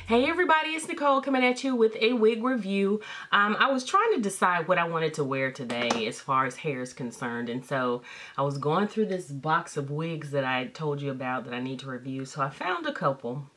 Hey everybody, it's Nicole coming at you with a wig review. I was trying to decide what I wanted to wear today as far as hair is concerned, and so I was going through this box of wigs that I told you about that I need to review, so I found a couple.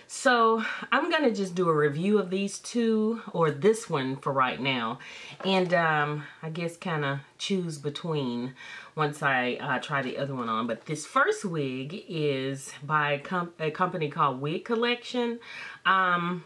So I'm gonna just do a review of these two, or this one for right now, and I guess kind of choose between once I try the other one on. But this first wig is by a company called Wig Collection. I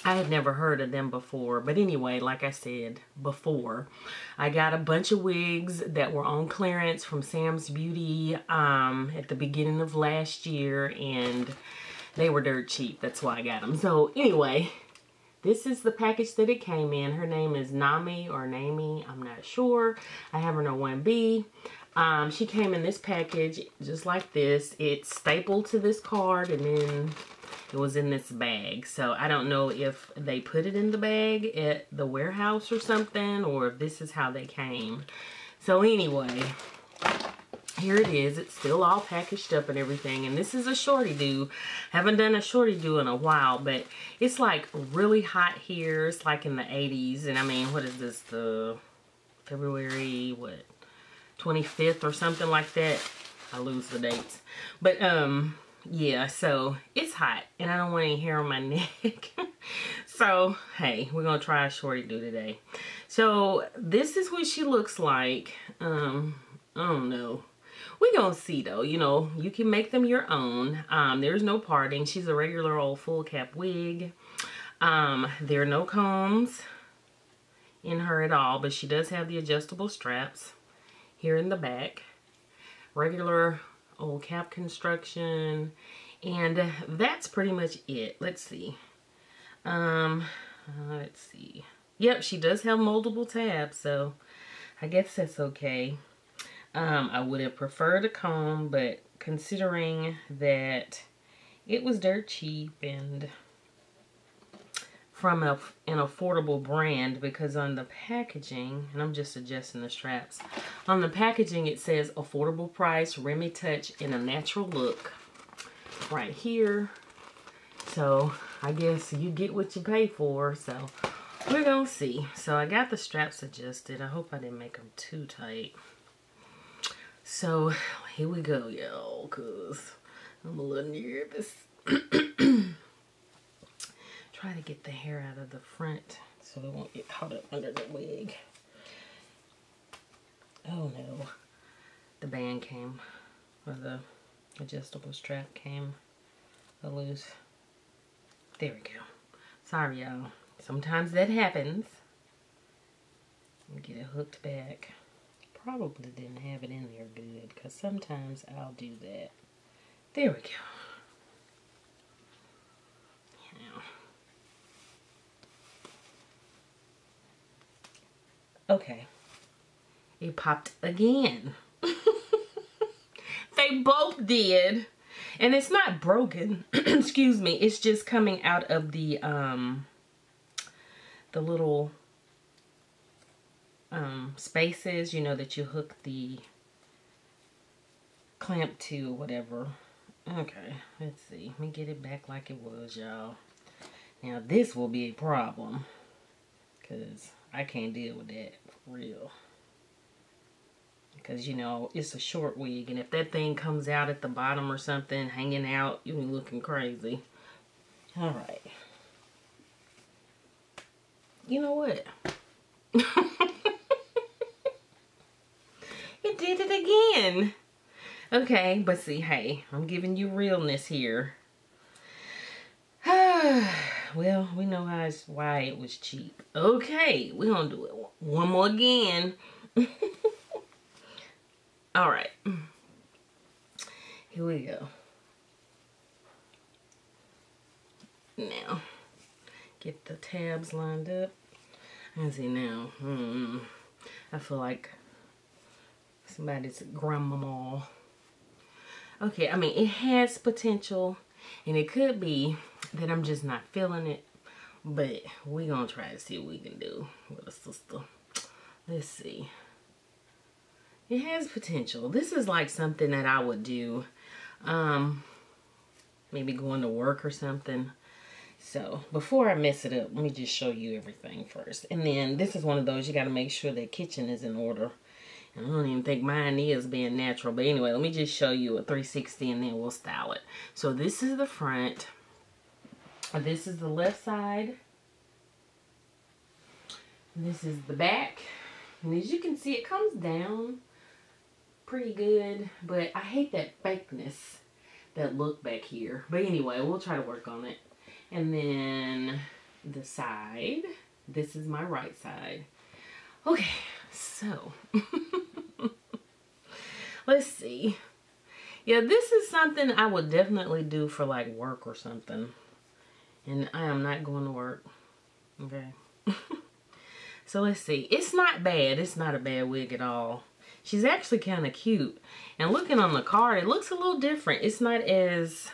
had never heard of them before, but anyway, like I said before, I got a bunch of wigs that were on clearance from Sam's Beauty at the beginning of last year, and they were dirt cheap. That's why I got them. So anyway, this is the package that it came in. Her name is Nami or Nami, I'm not sure. I have her on 1B. She came in this package just like this. It's stapled to this card, and then it was in this bag. So I don't know if they put it in the bag at the warehouse or something, or if this is how they came. So anyway, here it is. It's still all packaged up and everything. And this is a shorty do. Haven't done a shorty do in a while, but it's like really hot here. It's like in the 80s. And I mean, what is this? The February, what? 25th or something like that. I lose the dates. But, yeah, so it's hot and I don't want any hair on my neck. So, hey, we're going to try a shorty do today. So, this is what she looks like. I don't know. We're going to see though. You know, you can make them your own. There's no parting. She's a regular old full cap wig. There are no combs in her at all, but she does have the adjustable straps here in the back. Regular old cap construction, and that's pretty much it. Let's see. Let's see. Yep, she does have multiple tabs, so I guess that's okay. I would have preferred a comb, but considering that it was dirt cheap and from an affordable brand, because on the packaging, and I'm just adjusting the straps, on the packaging it says affordable price, Remy Touch, and a natural look right here. So I guess you get what you pay for. So we're gonna see. So I got the straps adjusted. I hope I didn't make them too tight. So here we go, y'all, because I'm a little nervous. Try to get the hair out of the front so it won't get caught up under the wig. Oh no. The band came, or the adjustable strap came loose. There we go. Sorry, y'all. Sometimes that happens. Let me get it hooked back. Probably didn't have it in there good, because sometimes I'll do that. There we go. Now. Okay. It popped again. They both did. And it's not broken. Excuse me. It's just coming out of the little spaces, you know, that you hook the clamp to, whatever. Okay, let's see. Let me get it back like it was, y'all. Now this will be a problem, because I can't deal with that for real. Because, you know, it's a short wig, and if that thing comes out at the bottom or something, hanging out, you'll be looking crazy. Alright. You know what? It did it again. Okay, but see, hey, I'm giving you realness here. Well, we know why it was cheap. Okay, we're gonna do it one more again. All right, here we go. Now, get the tabs lined up. Let's see now. I feel like somebody's grandmama. Okay, I mean, it has potential, and it could be that I'm just not feeling it, but we're gonna try to see what we can do with a sister. Let's see. It has potential. This is like something that I would do, maybe going to work or something. So before I mess it up, let me just show you everything first. And then this is one of those, you got to make sure the kitchen is in order. And I don't even think mine is being natural. But anyway, let me just show you a 360 and then we'll style it. So this is the front. This is the left side. This is the back. And as you can see, it comes down pretty good. But I hate that fakeness, that look back here. But anyway, we'll try to work on it. And then the side. This is my right side. Okay, so let's see. Yeah, this is something I would definitely do for like work or something. And I am not going to work. Okay. So let's see. It's not bad. It's not a bad wig at all. She's actually kind of cute. And looking on the card, it looks a little different. It's not as...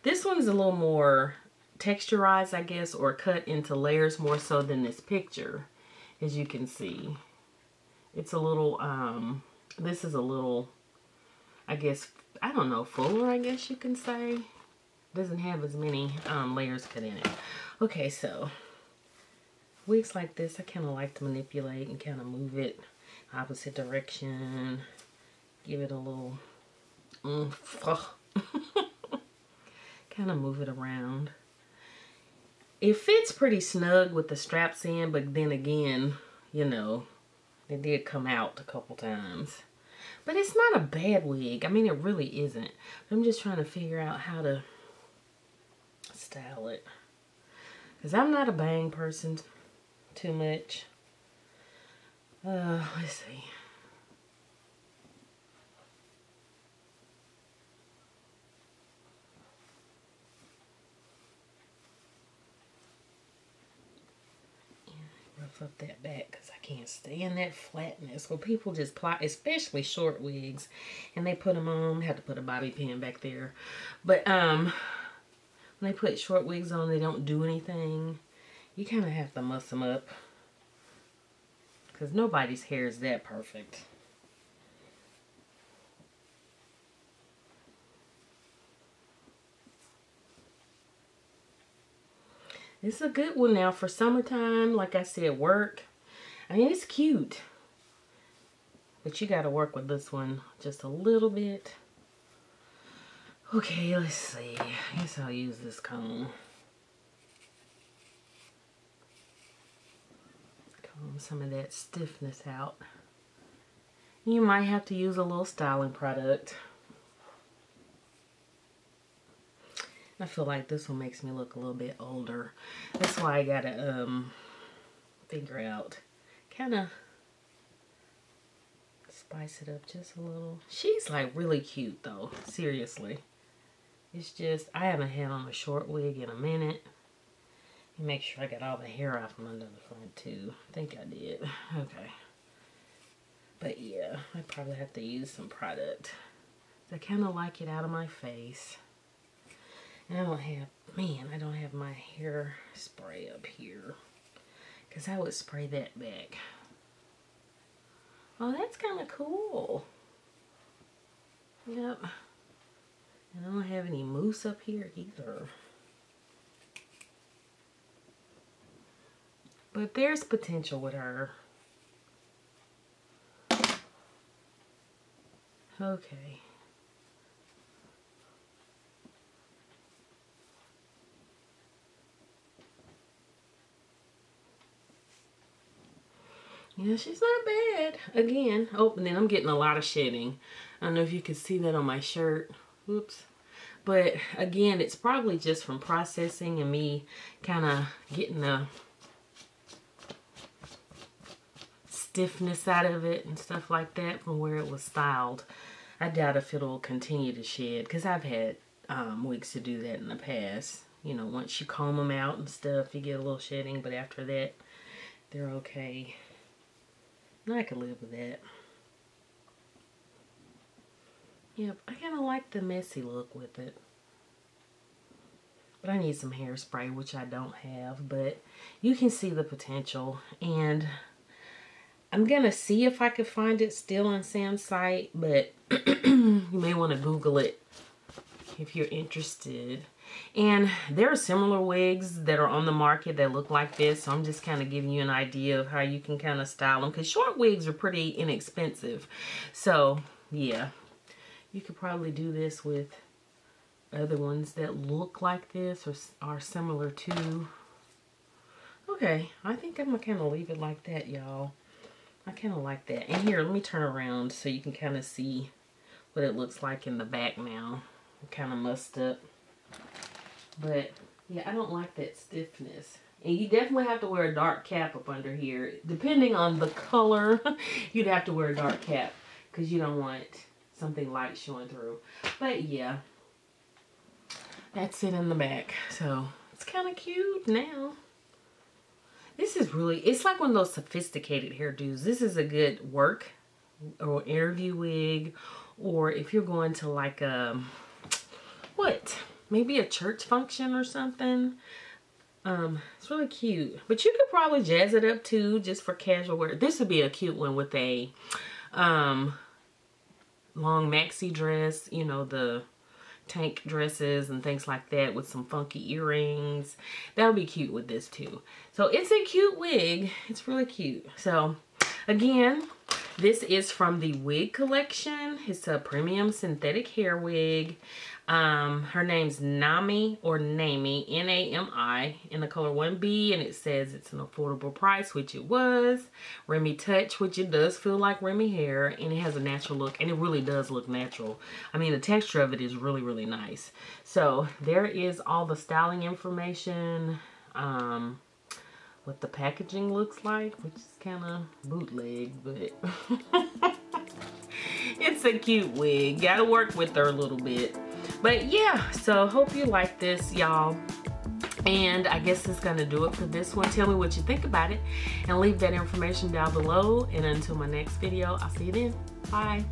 This one's a little more texturized, I guess, or cut into layers more so than this picture, as you can see. It's a little, this is a little, I guess, I don't know, fuller, I guess you can say. Doesn't have as many layers cut in it. Okay, so wigs like this, I kind of like to manipulate and kind of move it opposite direction. Give it a little kind of move it around. It fits pretty snug with the straps in, but then again, you know, it did come out a couple times. But it's not a bad wig. I mean, it really isn't. I'm just trying to figure out how to style it. Because I'm not a bang person too much. Let's see. Rough up that back because I can't stand that flatness where people just apply, especially short wigs, and they put them on. Have to put a bobby pin back there, but when they put short wigs on, they don't do anything. You kind of have to muss them up because nobody's hair is that perfect. It's a good one now for summertime. Like I said, work. I mean, it's cute. But you got to work with this one just a little bit. Okay, let's see. I guess I'll use this comb. Comb some of that stiffness out. You might have to use a little styling product. I feel like this one makes me look a little bit older. That's why I gotta figure out, kind of spice it up just a little. She's like really cute though, seriously. It's just, I haven't had on a short wig in a minute. Make sure I got all the hair out from under the front too. I think I did. Okay. But yeah, I probably have to use some product. I kind of like it out of my face. And I don't have, man, I don't have my hair spray up here. Because I would spray that back. Oh, that's kind of cool. Yep. And I don't have any mousse up here either. But there's potential with her. Okay. Yeah, she's not bad. Again, oh, and then I'm getting a lot of shedding. I don't know if you can see that on my shirt. Whoops. But again, it's probably just from processing and me kind of getting the stiffness out of it and stuff like that from where it was styled. I doubt if it'll continue to shed because I've had wigs to do that in the past. You know, once you comb them out and stuff, you get a little shedding, but after that, they're okay. I could live with that. Yep, I kind of like the messy look with it. But I need some hairspray, which I don't have. But you can see the potential. And I'm going to see if I could find it still on Sam's site. But you may want to Google it if if you're interested. And there are similar wigs that are on the market that look like this. So I'm just kind of giving you an idea of how you can kind of style them, because short wigs are pretty inexpensive. So yeah, you could probably do this with other ones that look like this or are similar to. Okay, I think I'm gonna kind of leave it like that, y'all. I kind of like that. And here, let me turn around so you can kind of see what it looks like in the back now. I'm kind of mussed up. But yeah, I don't like that stiffness. And you definitely have to wear a dark cap up under here. Depending on the color, you'd have to wear a dark cap because you don't want something light showing through. But yeah, that's it in the back. So it's kind of cute now. This is really, it's like one of those sophisticated hairdos. This is a good work or interview wig, or if you're going to like a, maybe a church function or something. It's really cute. But you could probably jazz it up too, just for casual wear. This would be a cute one with a long maxi dress, you know, the tank dresses and things like that with some funky earrings. That would be cute with this too. So it's a cute wig. It's really cute. So again, this is from the wig collection. It's a premium synthetic hair wig. Her name's Nami, or Nami, N-A-M-I, in the color 1B, and it says it's an affordable price, which it was. Remy Touch, which it does feel like Remy hair, and it has a natural look, and it really does look natural. I mean, the texture of it is really, really nice. So there is all the styling information, what the packaging looks like, which is kind of bootleg, but it's a cute wig. Gotta work with her a little bit. But yeah, so hope you like this, y'all. And I guess it's gonna do it for this one. Tell me what you think about it and leave that information down below. And until my next video, I'll see you then. Bye.